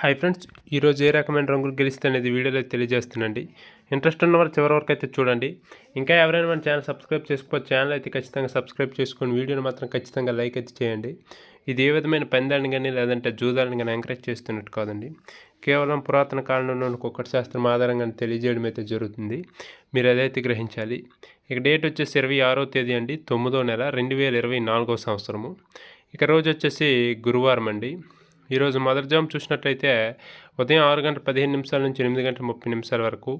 Hi friends, ఈరోజు ఏ రకమైన రంగులు గెలిస్తే అనేది వీడియోలో తెలియజేస్తున్నాండి. ఇంట్రెస్ట్ ఉన్న వాళ్ళు చివరి వరకు అయితే చూడండి. ఇంకా ఎవరైనా మన ఛానల్ సబ్స్క్రైబ్ చేసుకోవచ్చు, ఛానల్ అయితే ఖచ్చితంగా సబ్స్క్రైబ్ చేసుకొని వీడియోని మాత్రం ఖచ్చితంగా లైక్ అయితే చేయండి. ఇది ఏ విధమైన పందాన్ని కానీ లేదంటే జూదాలను కానీ ఎంకరేజ్ చేస్తున్నట్టు కాదండి. కేవలం పురాతన కాలంలో ఉన్న కుక్కటి శాస్త్రం ఆధారంగా తెలియజేయడం అయితే జరుగుతుంది. మీరు అదైతే గ్రహించాలి. ఇక డేట్ వచ్చేసి 26వ తేదీ అండి, 9వ నెల 2024వ సంవత్సరము. ఇక రోజు వచ్చేసి గురువారం అండి. ఈరోజు మొదటి జాము చూసినట్లయితే ఉదయం 6:15 నుంచి 8:30 వరకు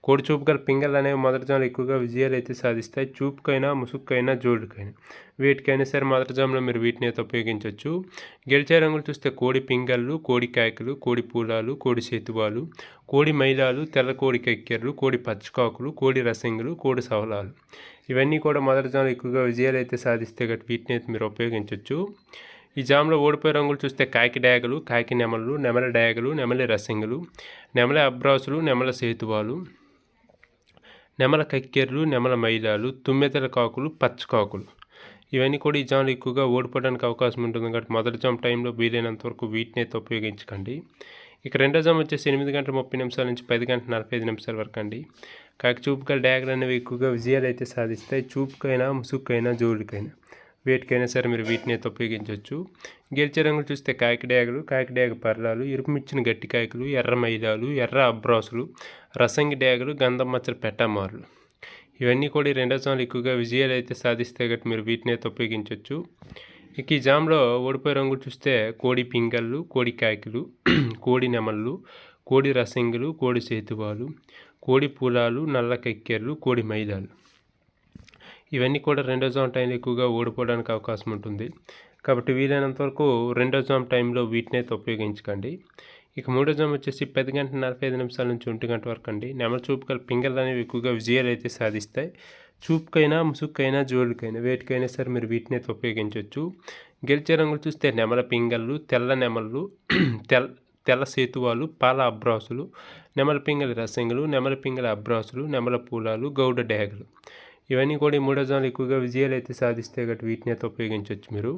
కోడి చూపు గల పింగళ్ళు అనేవి మొదటి జాములో ఎక్కువగా విజయాలు అయితే సాధిస్తాయి. చూపుకైనా ముసుక్కైనా జోడుకైనా వీటికైనా సరే మొదటి జాములో మీరు వీటిని అయితే ఉపయోగించవచ్చు. గెలిచే రంగులు చూస్తే కోడి పింగళ్ళు, కోడి కాయకులు, కోడి పూలాలు, కోడి సేతువాలు, కోడి మైలాలు, తెల్ల కోడి కక్కెర్లు, కోడి పచ్చకాకులు, కోడి రసంగులు, కోడి సవలాలు ఇవన్నీ కూడా మొదటి జాములో ఎక్కువగా విజయాలు అయితే సాధిస్తే గట్టి వీటిని అయితే మీరు ఉపయోగించవచ్చు. ఈ జామ్లో ఓడిపోయే రంగులు చూస్తే కాకి డాగలు, కాకి నెమలు, నెమల డాగలు, నెమలి రసంగులు, నెమల అబ్రాసులు, నెమల సేతువాలు, నెమల కక్కెర్లు, నెమల మైలాలు, తుమ్మెదల కాకులు, పచ్చకాకులు ఇవన్నీ కూడా ఈ జామ్లో ఎక్కువగా ఓడిపోవడానికి అవకాశం ఉంటుంది కాబట్టి మొదటి జామ్ టైంలో వీలైనంత వరకు వీటిని అయితే ఉపయోగించకండి. ఇక రెండో జామ్ వచ్చేసి 8:30 నుంచి 10:45 వరకు అండి. కాకి చూపుకల డాగలు అనేవి ఎక్కువగా విజయాలు అయితే సాధిస్తాయి. చూపుకైనా ముసుక్కైనా జోడుకైనా వేటికైనా సరే మీరు వీటిని అయితే ఉపయోగించవచ్చు. గెలిచే రంగులు చూస్తే కాకిడాగలు, కాకిడాగ పర్లాలు, ఇరుపుమిచ్చిన గట్టి కాయకులు, ఎర్ర మైదాలు, ఎర్ర అబ్రాసులు, రసంగి డాగలు, గంధం మచ్చలు పెట్టమారులు ఇవన్నీ కూడా ఈ రెండో జామ్లో ఎక్కువగా విజయాలు అయితే సాధిస్తే గట్టి మీరు వీటిని అయితే ఉపయోగించవచ్చు. ఇక ఈ జామ్లో ఓడిపోయే రంగులు చూస్తే కోడి పింగళ్ళు, కోడి కాయకులు, కోడి నెమళ్ళు, కోడి రసంగులు, కోడి సేతువాలు, కోడి పూలాలు, నల్ల కక్కెర్లు, కోడి మైదాలు ఇవన్నీ కూడా రెండో జామ్ టైంలో ఎక్కువగా ఓడిపోవడానికి అవకాశం ఉంటుంది కాబట్టి వీలైనంత వరకు రెండో జామ్ టైంలో వీటిని అయితే ఉపయోగించకండి. ఇక మూడో జామ్ వచ్చేసి 10:45 నుంచి 1 వరకు అండి. నెమల చూపుకల పింగళ్ళు అనేవి ఎక్కువగా విజయాలు అయితే సాధిస్తాయి. చూపుకైనా ముసుక్కైనా జోడుకైనా వేటికైనా సరే మీరు వీటిని అయితే ఉపయోగించవచ్చు. గెలిచే రంగులు చూస్తే నెమల పింగళ్ళు, తెల్ల నెమళ్ళు, తెల్ల సేతువాలు, పాల అబ్రాసులు, నెమల పింగళి రసంగులు, నెమల పింగళి అబ్రాసులు, నెమల పూలాలు, గౌడ డాగలు ఇవన్నీ కూడా ఈ మూడో జామ్లో ఎక్కువగా విజయాలు అయితే సాధిస్తే గట్టి వీటిని అయితే ఉపయోగించవచ్చు. మీరు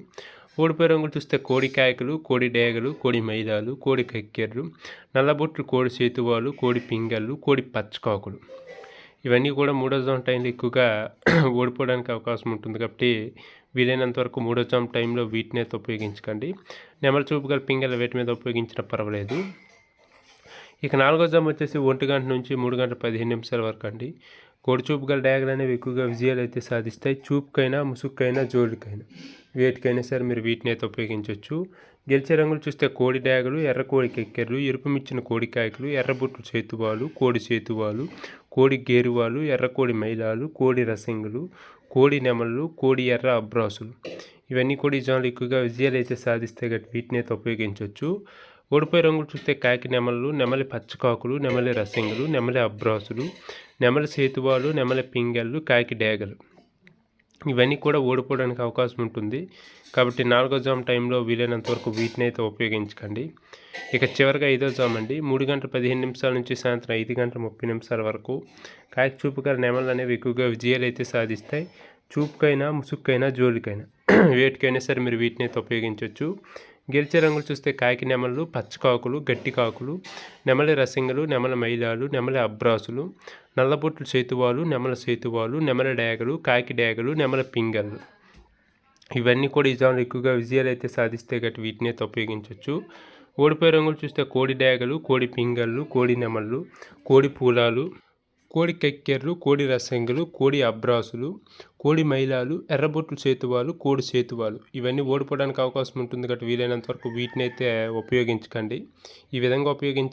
ఓడిపోయే రంగులు చూస్తే కోడి కాయకులు, కోడి డేగలు, కోడి మైదాలు, కోడి కక్కెర్లు, నల్లబొట్లు, కోడి సేతువాలు, కోడి పింగళ్ళు, కోడి పచ్చకాకులు ఇవన్నీ కూడా మూడో జామ్ టైంలో ఎక్కువగా ఓడిపోవడానికి అవకాశం ఉంటుంది కాబట్టి వీలైనంత వరకు మూడో జామ్ టైంలో వీటిని అయితే ఉపయోగించకండి. నెమల చూపు గల పింగళ్ళ వేటి మీద ఉపయోగించినా పర్వాలేదు. ఇక నాలుగో జామ్ వచ్చేసి 1 నుంచి 3:15 వరకు అండి. కోడి చూపు గల డాగలు అనేవి ఎక్కువగా విజయాలు అయితే సాధిస్తాయి. చూపుకైనా ముసుక్కైనా జోడుకైనా వేటికైనా సరే మీరు వీటిని అయితే ఉపయోగించవచ్చు. గెలిచే రంగులు చూస్తే కోడి డాగలు, ఎర్ర కోడి కెక్కెర్లు, ఎరుపుమిచ్చిన కోడి కాయకులు, ఎర్రబుట్లు సేతువాలు, కోడి సేతువాలు, కోడి గేరువాలు, ఎర్ర కోడి మైలాలు, కోడి రసంగులు, కోడి నెమళ్ళు, కోడి ఎర్ర అబ్రాసులు ఇవన్నీ కూడా ఈ జామ్లో ఎక్కువగా విజయాలు అయితే సాధిస్తే గట్టి వీటిని అయితే ఉపయోగించవచ్చు. ఓడిపోయే రంగులు చూస్తే కాకి నెమళ్ళు, నెమలి పచ్చకాకులు, నెమలి రసంగులు, నెమలి అబ్రాసులు, నెమలి సేతువాలు, నెమలి పింగళ్ళు, కాకి డాగలు ఇవన్నీ కూడా ఓడిపోవడానికి అవకాశం ఉంటుంది కాబట్టి నాలుగో జామ్ టైంలో వీలైనంత వరకు వీటిని అయితే ఉపయోగించకండి. ఇక చివరిగా ఐదో జామ్ అండి. 3:15 నుంచి సాయంత్రం 5:30 వరకు కాకి చూపు గల నెమళ్ళు అనేవి ఎక్కువగా విజయాలు అయితే సాధిస్తాయి. చూపుకైనా ముసుక్కైనా జోలికైనా వేటికైనా సరే మీరు వీటిని అయితే ఉపయోగించవచ్చు. గెలిచే రంగులు చూస్తే కాకి నెమళ్ళు, పచ్చకాకులు, గట్టి కాకులు, నెమలి రసంగులు, నెమల మైలాలు, నెమలి అబ్రాసులు, నల్లబొట్లు సేతువాలు, నెమల సేతువాలు, నెమల డాగలు, కాకి డాగలు, నెమల పింగళ్ళు ఇవన్నీ కూడా ఈ జామ్లో ఎక్కువగా విజయాలు అయితే సాధిస్తే గట్టి వీటిని అయితే ఉపయోగించవచ్చు. ఓడిపోయే రంగులు చూస్తే కోడి డాగలు, కోడి పింగళ్ళు, కోడి నెమళ్ళు, కోడి పూలాలు, కోడి కక్కెర్లు, కోడి రసంగులు, కోడి అబ్రాసులు, కోడి మైలాలు, ఎర్రబొట్లు సేతువాలు, కోడి సేతువాలు ఇవన్నీ ఓడిపోవడానికి అవకాశం ఉంటుంది కాబట్టి వీలైనంత వరకు వీటిని అయితే ఉపయోగించకండి. ఈ విధంగా ఉపయోగించ